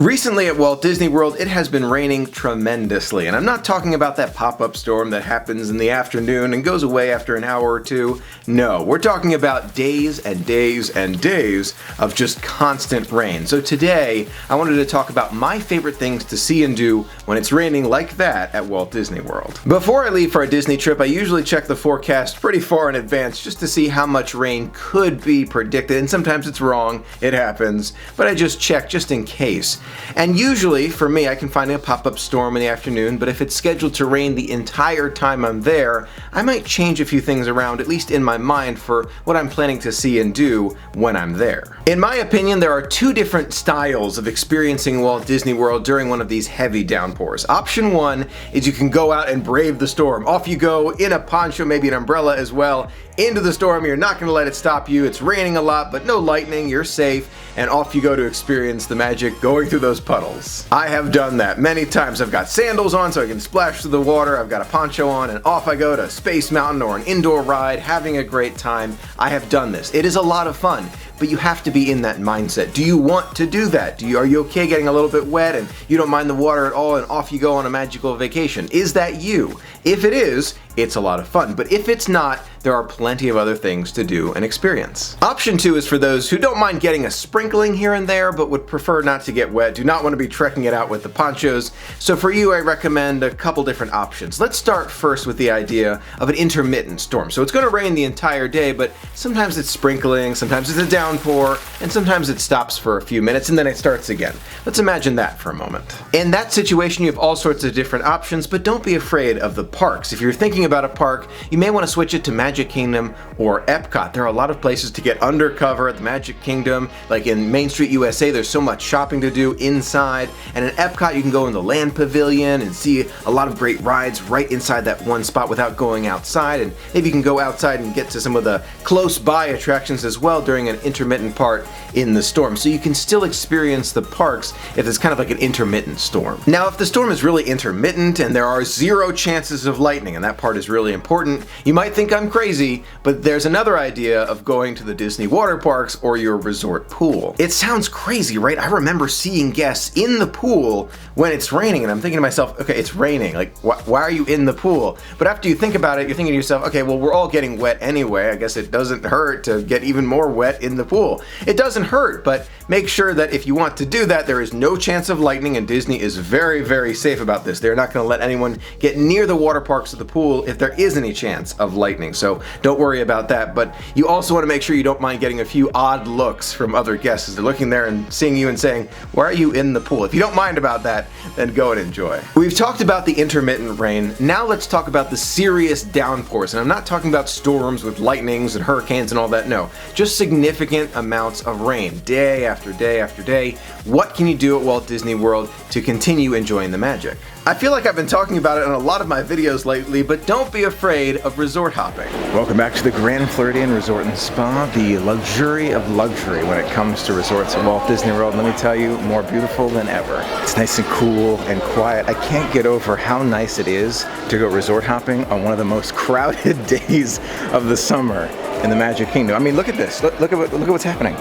Recently at Walt Disney World, it has been raining tremendously, and I'm not talking about that pop-up storm that happens in the afternoon and goes away after an hour or two. No, we're talking about days and days and days of just constant rain. So today, I wanted to talk about my favorite things to see and do when it's raining like that at Walt Disney World. Before I leave for a Disney trip, I usually check the forecast pretty far in advance just to see how much rain could be predicted, and sometimes it's wrong, it happens, but I just check just in case. And usually, for me, I can find a pop-up storm in the afternoon, but if it's scheduled to rain the entire time I'm there, I might change a few things around, at least in my mind, for what I'm planning to see and do when I'm there. In my opinion, there are two different styles of experiencing Walt Disney World during one of these heavy downpours. Option one is you can go out and brave the storm. Off you go in a poncho, maybe an umbrella as well, into the storm. You're not going to let it stop you. It's raining a lot, but no lightning. You're safe, and off you go to experience the magic going through those puddles. I have done that many times. I've got sandals on so I can splash through the water. I've got a poncho on, and off I go to Space Mountain or an indoor ride, having a great time. I have done this. It is a lot of fun, but you have to be in that mindset. Do you want to do that? Are you okay getting a little bit wet and you don't mind the water at all, and off you go on a magical vacation? Is that you? If it is, it's a lot of fun. But if it's not, there are plenty of other things to do and experience. Option two is for those who don't mind getting a sprinkling here and there, but would prefer not to get wet, do not want to be trekking it out with the ponchos. So for you, I recommend a couple different options. Let's start first with the idea of an intermittent storm. So it's going to rain the entire day, but sometimes it's sprinkling, sometimes it's a downpour, and sometimes it stops for a few minutes and then it starts again. Let's imagine that for a moment. In that situation, you have all sorts of different options, but don't be afraid of the parks. If you're thinking about a park, you may want to switch it to Magic Kingdom or Epcot. There are a lot of places to get undercover at the Magic Kingdom. Like in Main Street USA, there's so much shopping to do inside. And in Epcot, you can go in the Land Pavilion and see a lot of great rides right inside that one spot without going outside. And maybe you can go outside and get to some of the close by attractions as well during an intermittent part in the storm. So you can still experience the parks if it's kind of like an intermittent storm. Now, if the storm is really intermittent and there are zero chances of lightning, and that part is really important, you might think I'm crazy, but there's another idea of going to the Disney water parks or your resort pool. It sounds crazy, right? I remember seeing guests in the pool when it's raining, and I'm thinking to myself, okay, it's raining, like why are you in the pool? But after you think about it, you're thinking to yourself, okay, well, we're all getting wet anyway. I guess it doesn't hurt to get even more wet in the pool. It doesn't hurt, but make sure that if you want to do that, there is no chance of lightning, and Disney is very, very safe about this. They're not going to let anyone get near the water parks or the pool if there is any chance of lightning, so don't worry about that. But you also want to make sure you don't mind getting a few odd looks from other guests as they're looking there and seeing you and saying, why are you in the pool? If you don't mind about that, then go and enjoy. We've talked about the intermittent rain. Now let's talk about the serious downpours, and I'm not talking about storms with lightnings and hurricanes and all that, no. Just significant amounts of rain, day after day after day. What can you do at Walt Disney World to continue enjoying the magic? I feel like I've been talking about it in a lot of my videos lately, but don't be afraid of resort hopping. Welcome back to the Grand Floridian Resort and Spa, the luxury of luxury when it comes to resorts at Walt Disney World. Let me tell you, more beautiful than ever. It's nice and cool and quiet. I can't get over how nice it is to go resort hopping on one of the most crowded days of the summer in the Magic Kingdom. I mean, look at this. Look at what's happening.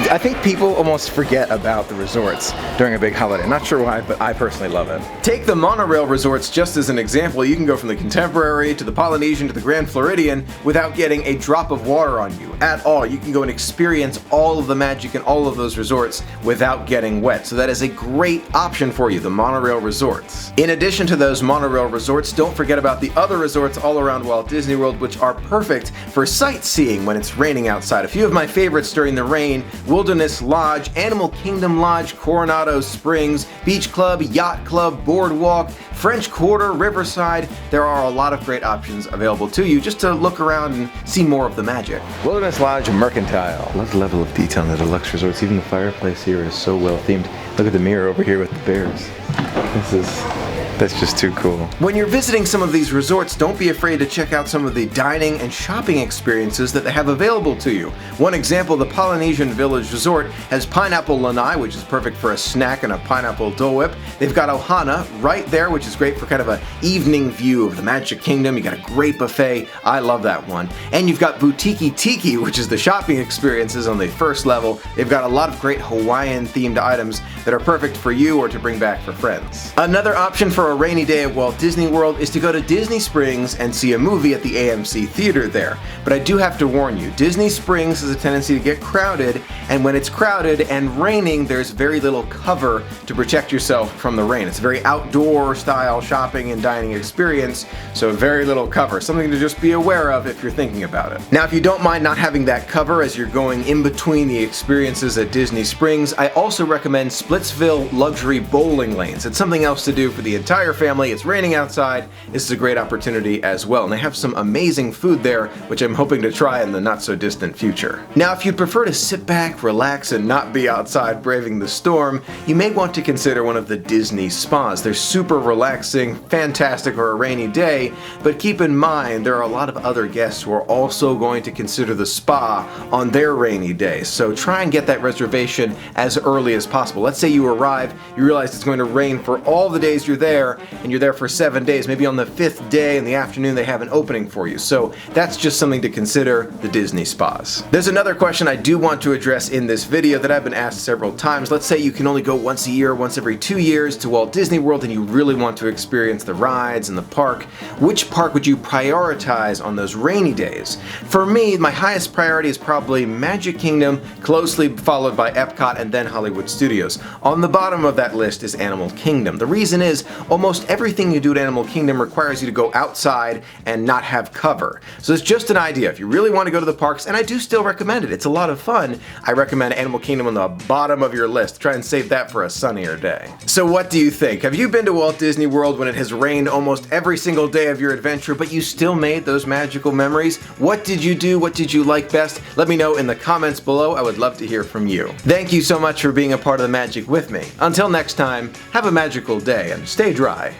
I think people almost forget about the resorts during a big holiday. I'm not sure why, but I personally love it. Take the Monorail resorts just as an example. You can go from the Contemporary to the Polynesian to the Grand Floridian without getting a drop of water on you at all. You can go and experience all of the magic in all of those resorts without getting wet. So that is a great option for you, the Monorail resorts. In addition to those Monorail resorts, don't forget about the other resorts all around Walt Disney World, which are perfect for sightseeing when it's raining outside. A few of my favorites during the rain: Wilderness Lodge, Animal Kingdom Lodge, Coronado Springs, Beach Club, Yacht Club, Boardwalk, French Quarter, Riverside. There are a lot of great options available to you just to look around and see more of the magic. Wilderness Lodge Mercantile. Love the level of detail in the deluxe resorts. Even the fireplace here is so well themed. Look at the mirror over here with the bears. This is That's just too cool. When you're visiting some of these resorts, don't be afraid to check out some of the dining and shopping experiences that they have available to you. One example, the Polynesian Village Resort has pineapple lanai, which is perfect for a snack and a pineapple Dole Whip. They've got ohana right there, which is great for kind of an evening view of the Magic Kingdom. You got a great buffet. I love that one. And you've got Boutique Tiki, which is the shopping experiences on the first level. They've got a lot of great Hawaiian themed items that are perfect for you or to bring back for friends. Another option for a rainy day at Walt Disney World is to go to Disney Springs and see a movie at the AMC Theater there. But I do have to warn you, Disney Springs has a tendency to get crowded, and when it's crowded and raining, there's very little cover to protect yourself from the rain. It's a very outdoor style shopping and dining experience, so very little cover. Something to just be aware of if you're thinking about it. Now, if you don't mind not having that cover as you're going in between the experiences at Disney Springs, I also recommend Splitsville luxury bowling lanes. It's something else to do for the entire family. It's raining outside. This is a great opportunity as well. And they have some amazing food there, which I'm hoping to try in the not so distant future. Now, if you'd prefer to sit back, relax, and not be outside braving the storm, you may want to consider one of the Disney spas. They're super relaxing, fantastic for a rainy day, but keep in mind there are a lot of other guests who are also going to consider the spa on their rainy day. So try and get that reservation as early as possible. Let's say you arrive, you realize it's going to rain for all the days you're there, and you're there for 7 days. Maybe on the 5th day in the afternoon they have an opening for you. So that's just something to consider, the Disney spas. There's another question I do want to address in this video that I've been asked several times. Let's say you can only go once a year, once every 2 years to Walt Disney World, and you really want to experience the rides and the park. Which park would you prioritize on those rainy days? For me, my highest priority is probably Magic Kingdom, closely followed by Epcot and then Hollywood Studios. On the bottom of that list is Animal Kingdom. The reason is almost everything you do at Animal Kingdom requires you to go outside and not have cover. So it's just an idea. If you really want to go to the parks, and I do still recommend it, it's a lot of fun, I recommend Animal Kingdom on the bottom of your list. Try and save that for a sunnier day. So what do you think? Have you been to Walt Disney World when it has rained almost every single day of your adventure, but you still made those magical memories? What did you do? What did you like best? Let me know in the comments below. I would love to hear from you. Thank you so much for being a part of the magic with me. Until next time, have a magical day and stay dry.